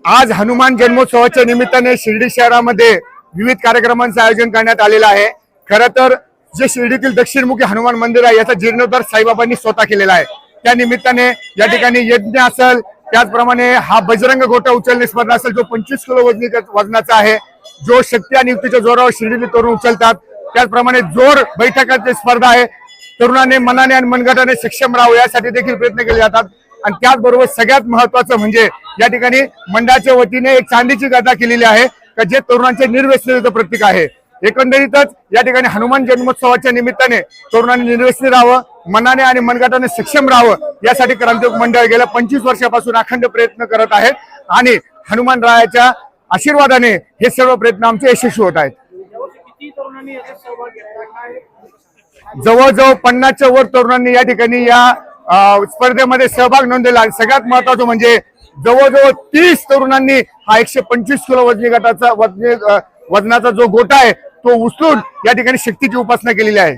आज हनुमान जन्मोत्सवाच्या निमित्ताने शिर्डी शहरामध्ये विविध कार्यक्रमांचं आयोजन करण्यात आलेलं आहे। खरं तर जे शिर्डीतील दक्षिणमुखी हनुमान मंदिर आहे याचा जीर्णोद्धार साईबाबांनी स्वतः केलेला आहे। त्या निमित्ताने या ठिकाणी यज्ञ असेल, त्याचप्रमाणे हा बजरंग गोटा उचलणे स्पर्धा असेल जो 25 किलो वजनाचा आहे, जो शक्ती आणि युक्तीच्या जोरावर शिर्डीतील तरुण उचलतात। त्याचप्रमाणे जोर बैठकाची स्पर्धा आहे, तरुणाने मनाने आणि मनगटाने सक्षम राहावं यासाठी देखील प्रयत्न केले जातात। आणि त्याचबरोबर सगळ्यात महत्त्वाचं म्हणजे या ठिकाणी मंडळाच्या वतीने एक चांदीची गदा केलेली आहे का जे तरुणांचे निर्व्यसनीचं प्रतीक आहे। एकंदरीतच या ठिकाणी हनुमान जन्मोत्सवाच्या निमित्ताने तरुणांनी निर्व्यसनी राहावं, मनाने आणि मनगटाने सक्षम राहावं यासाठी क्रांतियोग मंडळ गेल्या 25 वर्षापासून अखंड प्रयत्न करत आहेत आणि हनुमान रायाच्या आशीर्वादाने हे सर्व प्रयत्न आमचे यशस्वी होत आहेत। जवळजवळ 50च्या वर तरुणांनी या ठिकाणी या स्पर्धेमध्ये सहभाग नोंदवला। सगळ्यात महत्त्वाचं म्हणजे जवळजवळ 30 तरुणांनी हा 125 किलो वजनाचा जो गोटा आहे तो उचलून या ठिकाणी शक्तीची उपासना केलेली आहे।